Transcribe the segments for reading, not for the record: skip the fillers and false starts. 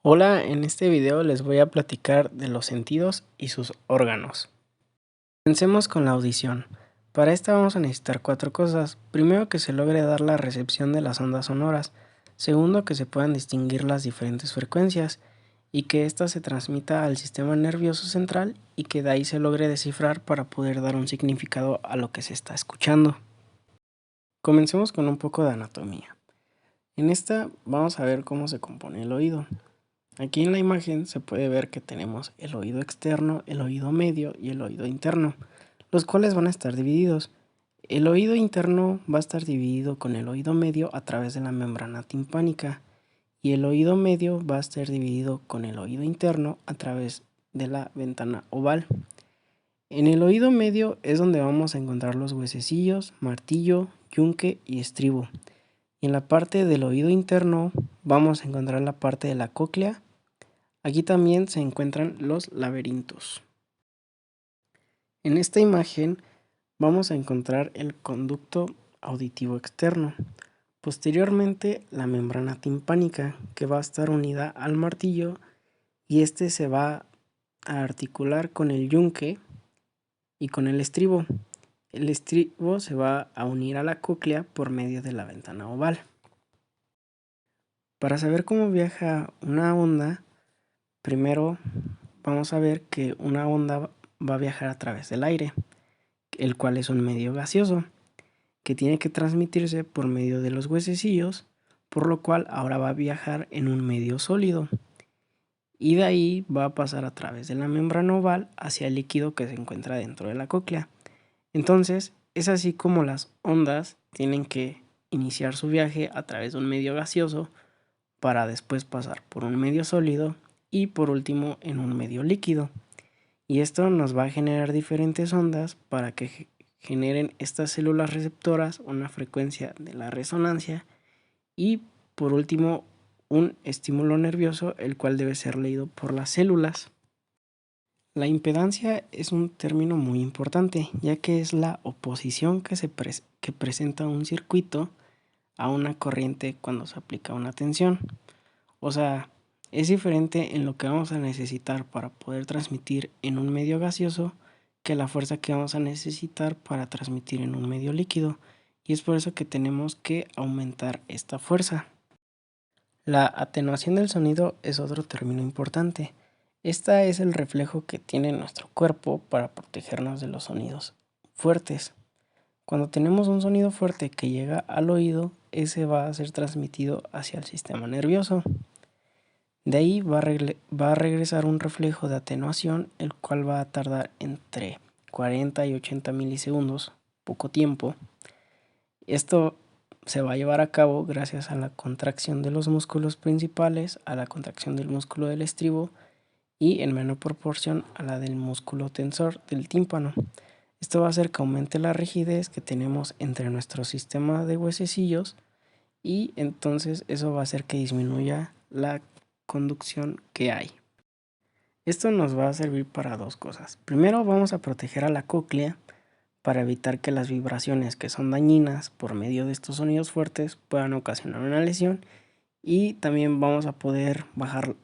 Hola, en este video les voy a platicar de los sentidos y sus órganos. Comencemos con la audición. Para esta vamos a necesitar cuatro cosas. Primero, que se logre dar la recepción de las ondas sonoras. Segundo, que se puedan distinguir las diferentes frecuencias y que ésta se transmita al sistema nervioso central y que de ahí se logre descifrar para poder dar un significado a lo que se está escuchando. Comencemos con un poco de anatomía. En esta vamos a ver cómo se compone el oído. Aquí en la imagen se puede ver que tenemos el oído externo, el oído medio y el oído interno, los cuales van a estar divididos. El oído interno va a estar dividido con el oído medio a través de la membrana timpánica y el oído medio va a estar dividido con el oído interno a través de la ventana oval. En el oído medio es donde vamos a encontrar los huesecillos, martillo, yunque y estribo. Y en la parte del oído interno vamos a encontrar la parte de la cóclea. Aquí también se encuentran los laberintos. En esta imagen vamos a encontrar el conducto auditivo externo. Posteriormente la membrana timpánica, que va a estar unida al martillo, y este se va a articular con el yunque y con el estribo. El estribo se va a unir a la cóclea por medio de la ventana oval. Para saber cómo viaja una onda, primero vamos a ver que una onda va a viajar a través del aire, el cual es un medio gaseoso, que tiene que transmitirse por medio de los huesecillos, por lo cual ahora va a viajar en un medio sólido. Y de ahí va a pasar a través de la membrana oval hacia el líquido que se encuentra dentro de la cóclea. Entonces, es así como las ondas tienen que iniciar su viaje a través de un medio gaseoso para después pasar por un medio sólido y por último en un medio líquido. Y esto nos va a generar diferentes ondas para que generen estas células receptoras una frecuencia de la resonancia y por último un estímulo nervioso, el cual debe ser leído por las células. La impedancia es un término muy importante, ya que es la oposición que presenta un circuito a una corriente cuando se aplica una tensión. O sea, es diferente en lo que vamos a necesitar para poder transmitir en un medio gaseoso que la fuerza que vamos a necesitar para transmitir en un medio líquido, y es por eso que tenemos que aumentar esta fuerza. La atenuación del sonido es otro término importante. Esta es el reflejo que tiene nuestro cuerpo para protegernos de los sonidos fuertes. Cuando tenemos un sonido fuerte que llega al oído, ese va a ser transmitido hacia el sistema nervioso. De ahí va a regresar un reflejo de atenuación, el cual va a tardar entre 40 y 80 milisegundos, poco tiempo. Esto se va a llevar a cabo gracias a la contracción de los músculos principales, a la contracción del músculo del estribo y en menor proporción a la del músculo tensor del tímpano. Esto va a hacer que aumente la rigidez que tenemos entre nuestro sistema de huesecillos y entonces eso va a hacer que disminuya la conducción que hay. Esto nos va a servir para dos cosas. Primero, vamos a proteger a la cóclea para evitar que las vibraciones que son dañinas por medio de estos sonidos fuertes puedan ocasionar una lesión, y también vamos a poder bajar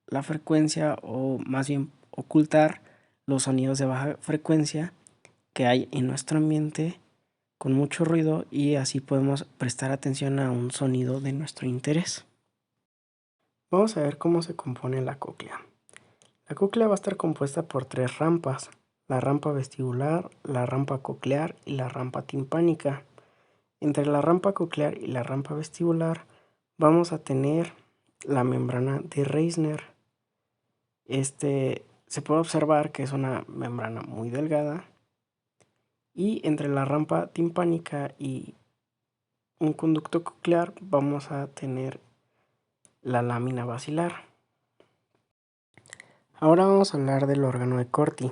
la frecuencia o más bien ocultar los sonidos de baja frecuencia que hay en nuestro ambiente con mucho ruido, y así podemos prestar atención a un sonido de nuestro interés. Vamos a ver cómo se compone la cóclea. La cóclea va a estar compuesta por tres rampas: la rampa vestibular, la rampa coclear y la rampa timpánica. Entre la rampa coclear y la rampa vestibular vamos a tener la membrana de Reissner. Se puede observar que es una membrana muy delgada, y entre la rampa timpánica y un conducto coclear vamos a tener la lámina basilar. Ahora vamos a hablar del órgano de Corti.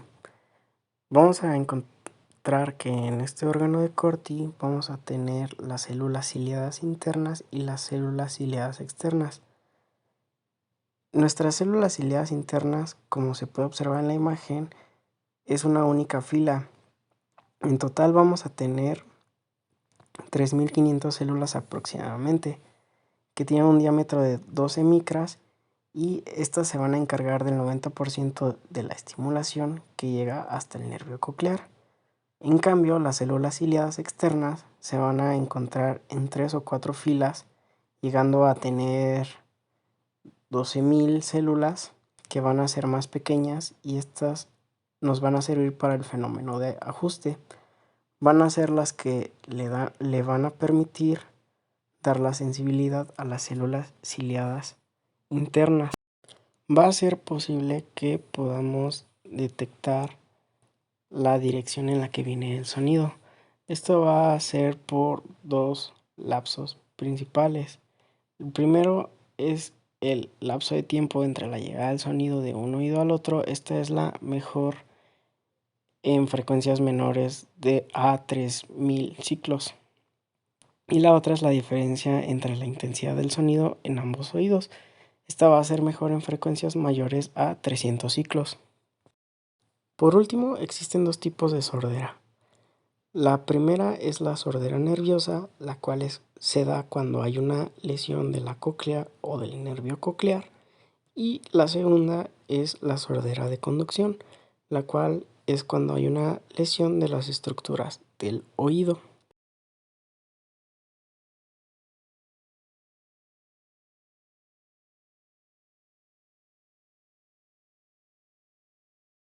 Vamos a encontrar que en este órgano de Corti vamos a tener las células ciliadas internas y las células ciliadas externas. Nuestras células ciliadas internas, como se puede observar en la imagen, es una única fila. En total vamos a tener 3500 células aproximadamente, que tienen un diámetro de 12 micras y estas se van a encargar del 90% de la estimulación que llega hasta el nervio coclear. En cambio, las células ciliadas externas se van a encontrar en 3 o 4 filas, llegando a tener 12.000 células que van a ser más pequeñas, y estas nos van a servir para el fenómeno de ajuste. Van a ser las que le van a permitir dar la sensibilidad a las células ciliadas internas. Va a ser posible que podamos detectar la dirección en la que viene el sonido. Esto va a ser por dos lapsos principales. El primero es el lapso de tiempo entre la llegada del sonido de un oído al otro. Esta es la mejor en frecuencias menores de a 3000 ciclos. Y la otra es la diferencia entre la intensidad del sonido en ambos oídos. Esta va a ser mejor en frecuencias mayores a 300 ciclos. Por último, existen dos tipos de sordera. La primera es la sordera nerviosa, la cual se da cuando hay una lesión de la cóclea o del nervio coclear. Y la segunda es la sordera de conducción, la cual es cuando hay una lesión de las estructuras del oído.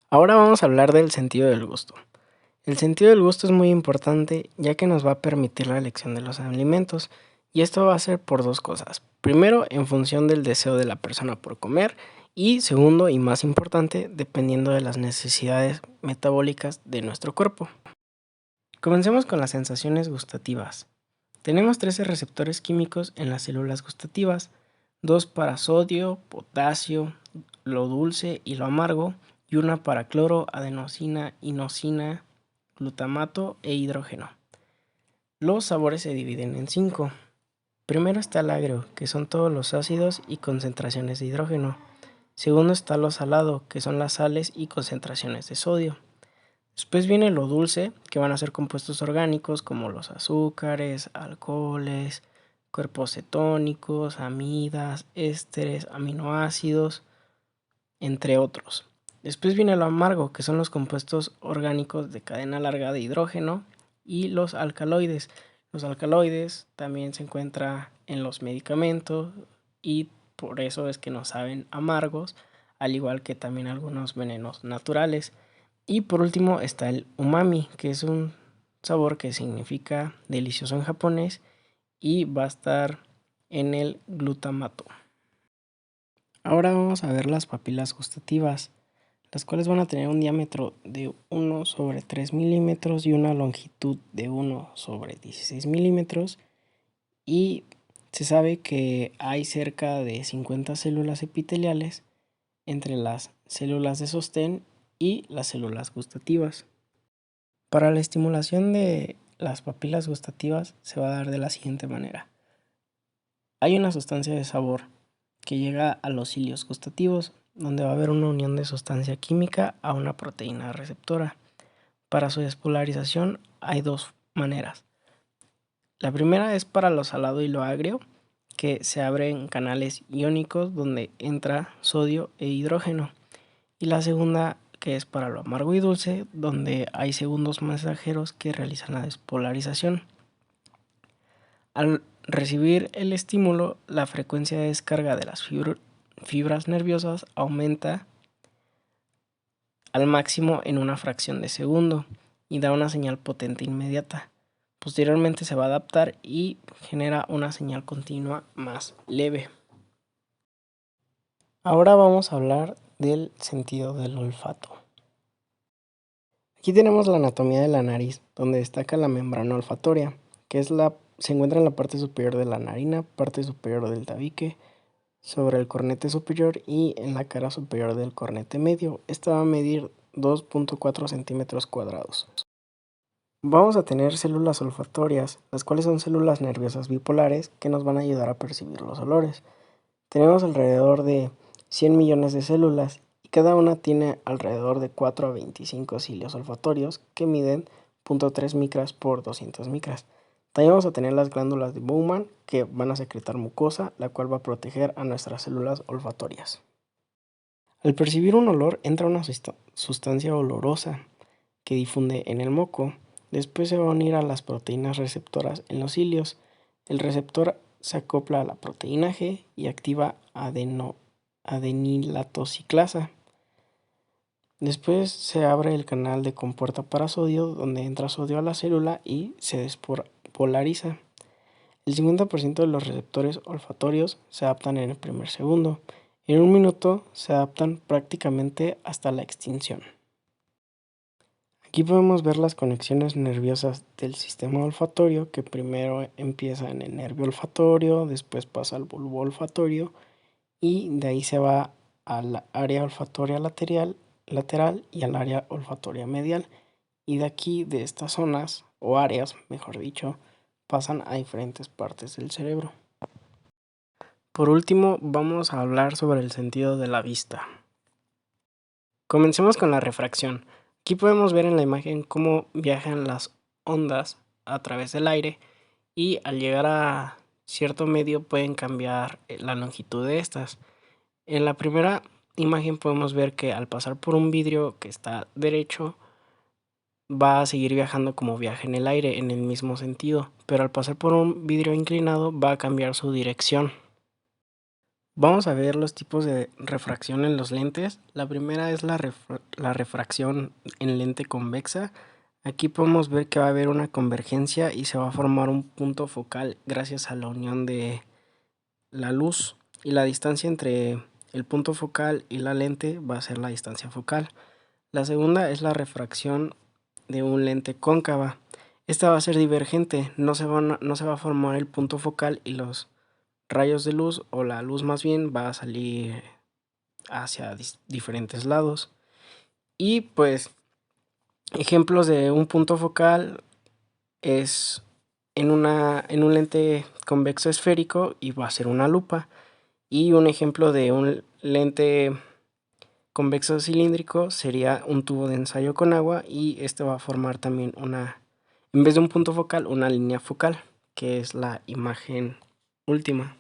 Ahora vamos a hablar del sentido del gusto. El sentido del gusto es muy importante, ya que nos va a permitir la elección de los alimentos, y esto va a ser por dos cosas. Primero, en función del deseo de la persona por comer, y segundo y más importante, dependiendo de las necesidades metabólicas de nuestro cuerpo. Comencemos con las sensaciones gustativas. Tenemos 13 receptores químicos en las células gustativas, 2 para sodio, potasio, lo dulce y lo amargo, y una para cloro, adenosina, inosina, glutamato e hidrógeno. Los sabores se dividen en 5. Primero está el agrio, que son todos los ácidos y concentraciones de hidrógeno. Segundo está lo salado, que son las sales y concentraciones de sodio. Después viene lo dulce, que van a ser compuestos orgánicos como los azúcares, alcoholes, cuerpos cetónicos, amidas, ésteres, aminoácidos, entre otros. Después viene lo amargo, que son los compuestos orgánicos de cadena larga de hidrógeno, y los alcaloides. Los alcaloides también se encuentran en los medicamentos y por eso es que nos saben amargos, al igual que también algunos venenos naturales. Y por último está el umami, que es un sabor que significa delicioso en japonés y va a estar en el glutamato. Ahora vamos a ver las papilas gustativas, las cuales van a tener un diámetro de 1 sobre 3 milímetros y una longitud de 1 sobre 16 milímetros, y se sabe que hay cerca de 50 células epiteliales entre las células de sostén y las células gustativas. Para la estimulación de las papilas gustativas se va a dar de la siguiente manera. Hay una sustancia de sabor que llega a los cilios gustativos, donde va a haber una unión de sustancia química a una proteína receptora. Para su despolarización hay dos maneras. La primera es para lo salado y lo agrio, que se abren canales iónicos donde entra sodio e hidrógeno. Y la segunda, que es para lo amargo y dulce, donde hay segundos mensajeros que realizan la despolarización. Al recibir el estímulo, la frecuencia de descarga de las fibras nerviosas aumenta al máximo en una fracción de segundo y da una señal potente inmediata. Posteriormente se va a adaptar y genera una señal continua más leve. Ahora vamos a hablar del sentido del olfato. Aquí tenemos la anatomía de la nariz, donde destaca la membrana olfatoria, que se encuentra en la parte superior de la narina, parte superior del tabique, sobre el cornete superior y en la cara superior del cornete medio. Esta va a medir 2.4 centímetros cuadrados. Vamos a tener células olfatorias, las cuales son células nerviosas bipolares que nos van a ayudar a percibir los olores. Tenemos alrededor de 100 millones de células y cada una tiene alrededor de 4 a 25 cilios olfatorios que miden 0.3 micras por 200 micras. También vamos a tener las glándulas de Bowman, que van a secretar mucosa, la cual va a proteger a nuestras células olfatorias. Al percibir un olor, entra una sustancia olorosa que difunde en el moco. Después se va a unir a las proteínas receptoras en los cilios. El receptor se acopla a la proteína G y activa adenilatociclasa. Después se abre el canal de compuerta para sodio, donde entra sodio a la célula y se despolariza. El 50% de los receptores olfatorios se adaptan en el primer segundo. En un minuto se adaptan prácticamente hasta la extinción. Aquí podemos ver las conexiones nerviosas del sistema olfatorio, que primero empieza en el nervio olfatorio, después pasa al bulbo olfatorio y de ahí se va al área olfatoria lateral y al área olfatoria medial. Y de aquí, de estas zonas, o áreas, mejor dicho, pasan a diferentes partes del cerebro. Por último, vamos a hablar sobre el sentido de la vista. Comencemos con la refracción. Aquí podemos ver en la imagen cómo viajan las ondas a través del aire y al llegar a cierto medio pueden cambiar la longitud de estas. En la primera imagen podemos ver que al pasar por un vidrio que está derecho, va a seguir viajando como viaja en el aire en el mismo sentido, pero al pasar por un vidrio inclinado va a cambiar su dirección. Vamos a ver los tipos de refracción en los lentes. La primera es la refracción en lente convexa. Aquí podemos ver que va a haber una convergencia y se va a formar un punto focal gracias a la unión de la luz, y la distancia entre el punto focal y la lente va a ser la distancia focal. La segunda es la refracción de un lente cóncava. Esta va a ser divergente, no se va a formar el punto focal y los rayos de luz, o la luz más bien, va a salir hacia diferentes lados. Y pues ejemplos de un punto focal es en un lente convexo esférico y va a ser una lupa. Y un ejemplo de un lente convexo cilíndrico sería un tubo de ensayo con agua, y este va a formar también en vez de un punto focal, una línea focal, que es la imagen última.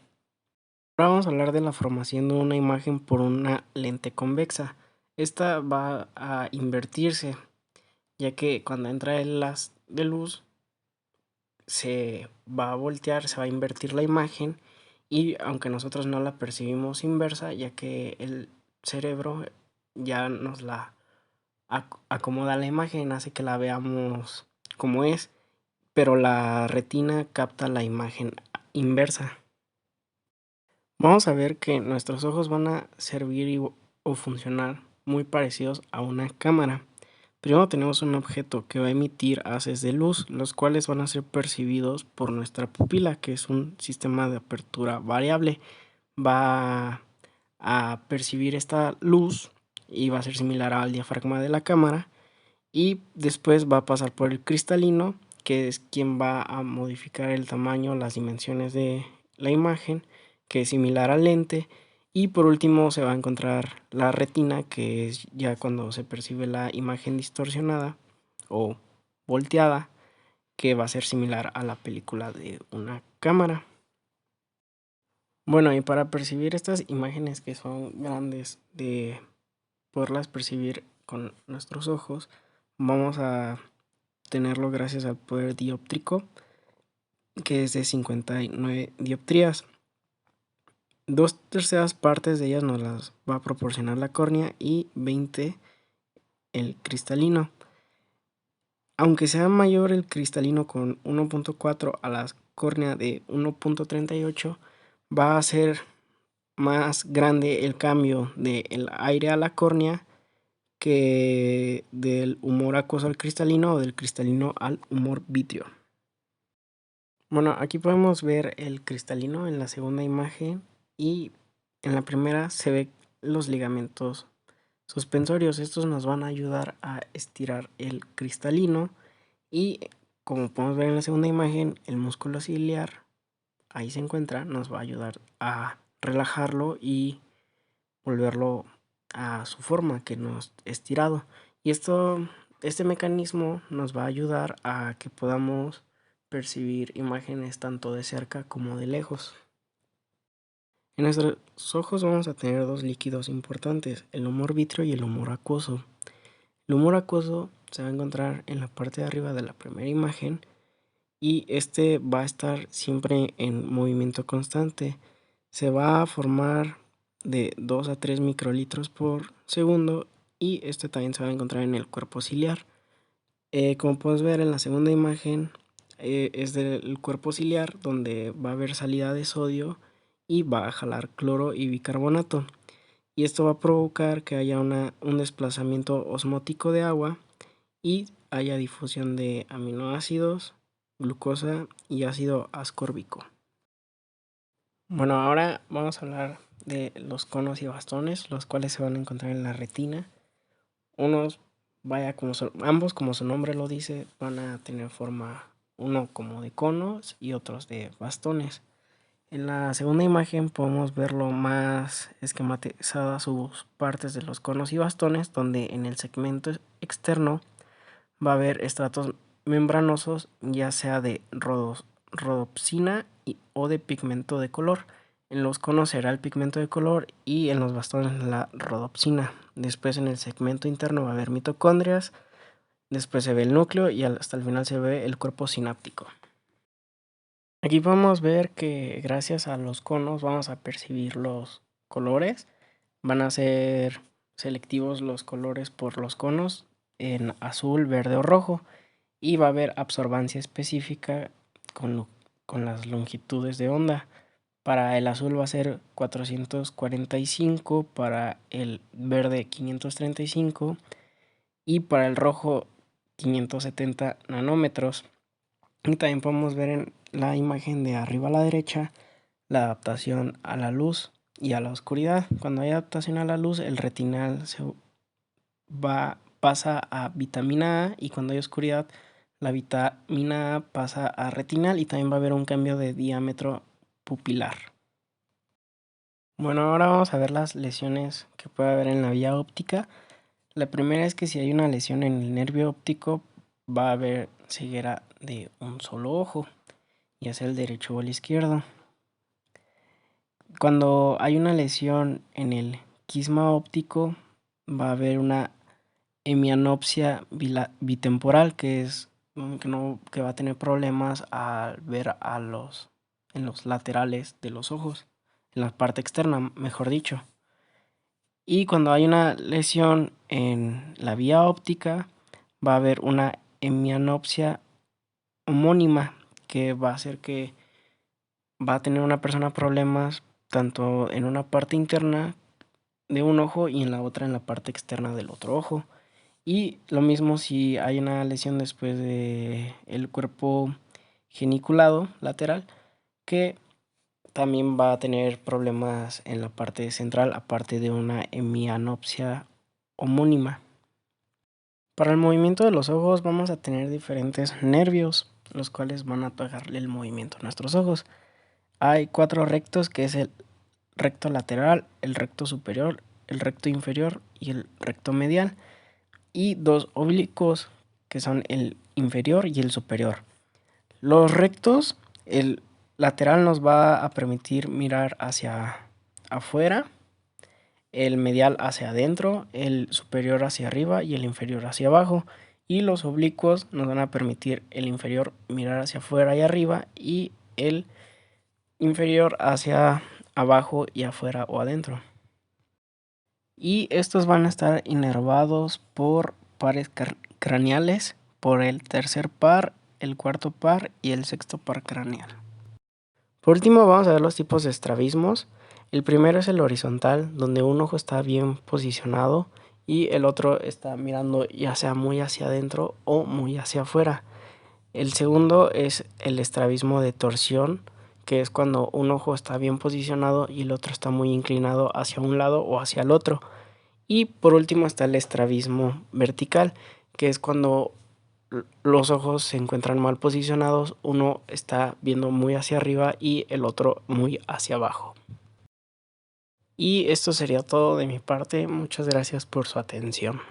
Ahora vamos a hablar de la formación de una imagen por una lente convexa. Esta va a invertirse, ya que cuando entra el haz de luz se va a voltear, se va a invertir la imagen, y aunque nosotros no la percibimos inversa, ya que el cerebro ya nos la acomoda la imagen, hace que la veamos como es, pero la retina capta la imagen inversa. Vamos a ver que nuestros ojos van a servir o funcionar muy parecidos a una cámara. Primero tenemos un objeto que va a emitir haces de luz, los cuales van a ser percibidos por nuestra pupila, que es un sistema de apertura variable. Va a percibir esta luz y va a ser similar al diafragma de la cámara, y después va a pasar por el cristalino, que es quien va a modificar el tamaño, las dimensiones de la imagen, que es similar al lente. Y por último se va a encontrar la retina, que es ya cuando se percibe la imagen distorsionada o volteada, que va a ser similar a la película de una cámara. Bueno, y para percibir estas imágenes que son grandes, de poderlas percibir con nuestros ojos, vamos a tenerlo gracias al poder dióptrico, que es de 59 dioptrías. 2/3 partes de ellas nos las va a proporcionar la córnea y 20 el cristalino. Aunque sea mayor el cristalino con 1.4 a la córnea de 1.38, va a ser más grande el cambio del aire a la córnea que del humor acuoso al cristalino o del cristalino al humor vítreo. Bueno, aquí podemos ver el cristalino en la segunda imagen, y en la primera se ve los ligamentos suspensorios. Estos nos van a ayudar a estirar el cristalino, y como podemos ver en la segunda imagen, el músculo ciliar, ahí se encuentra, nos va a ayudar a relajarlo y volverlo a su forma que nos estirado. Y este mecanismo nos va a ayudar a que podamos percibir imágenes tanto de cerca como de lejos. En nuestros ojos vamos a tener dos líquidos importantes, el humor vítreo y el humor acuoso. El humor acuoso se va a encontrar en la parte de arriba de la primera imagen y este va a estar siempre en movimiento constante. Se va a formar de 2 a 3 microlitros por segundo y este también se va a encontrar en el cuerpo ciliar. Como puedes ver en la segunda imagen, es del cuerpo ciliar donde va a haber salida de sodio y va a jalar cloro y bicarbonato. Y esto va a provocar que haya un desplazamiento osmótico de agua y haya difusión de aminoácidos, glucosa y ácido ascórbico. Bueno, ahora vamos a hablar de los conos y bastones, los cuales se van a encontrar en la retina. Unos, ambos como su nombre lo dice, van a tener forma, uno como de conos y otros de bastones. En la segunda imagen podemos verlo más esquematizadas sus partes de los conos y bastones, donde en el segmento externo va a haber estratos membranosos, ya sea de rodopsina o de pigmento de color. En los conos será el pigmento de color y en los bastones la rodopsina. Después en el segmento interno va a haber mitocondrias, después se ve el núcleo y hasta el final se ve el cuerpo sináptico. Aquí podemos ver que gracias a los conos vamos a percibir los colores. Van a ser selectivos los colores por los conos en azul, verde o rojo. Y va a haber absorbancia específica con las longitudes de onda. Para el azul va a ser 445, para el verde 535 y para el rojo 570 nanómetros. Y también podemos ver en la imagen de arriba a la derecha la adaptación a la luz y a la oscuridad. Cuando hay adaptación a la luz, el retinal pasa a vitamina A y cuando hay oscuridad, la vitamina A pasa a retinal y también va a haber un cambio de diámetro pupilar. Bueno, ahora vamos a ver las lesiones que puede haber en la vía óptica. La primera es que si hay una lesión en el nervio óptico, va a haber ceguera de un solo ojo, ya sea el derecho o el izquierdo. Cuando hay una lesión en el quisma óptico, va a haber una hemianopsia bitemporal, que va a tener problemas al ver en los laterales de los ojos, en la parte externa, mejor dicho. Y cuando hay una lesión en la vía óptica, va a haber una hemianopsia homónima, que va a hacer que va a tener una persona problemas tanto en una parte interna de un ojo y en la otra en la parte externa del otro ojo. Y lo mismo si hay una lesión después de el cuerpo geniculado lateral, que también va a tener problemas en la parte central, aparte de una hemianopsia homónima. Para el movimiento de los ojos vamos a tener diferentes nervios, los cuales van a pegarle el movimiento a nuestros ojos. Hay 4 rectos, que es el recto lateral, el recto superior, el recto inferior y el recto medial. Y 2 oblicuos, que son el inferior y el superior. Los rectos, el lateral nos va a permitir mirar hacia afuera, el medial hacia adentro, el superior hacia arriba y el inferior hacia abajo. Y los oblicuos nos van a permitir el inferior mirar hacia afuera y arriba y el inferior hacia abajo y afuera o adentro. Y estos van a estar inervados por pares craneales, por el tercer par, el cuarto par y el sexto par craneal. Por último vamos a ver los tipos de estrabismos. El primero es el horizontal, donde un ojo está bien posicionado y el otro está mirando ya sea muy hacia adentro o muy hacia afuera. El segundo es el estrabismo de torsión, que es cuando un ojo está bien posicionado y el otro está muy inclinado hacia un lado o hacia el otro. Y por último está el estrabismo vertical, que es cuando los ojos se encuentran mal posicionados, uno está viendo muy hacia arriba y el otro muy hacia abajo. Y esto sería todo de mi parte, muchas gracias por su atención.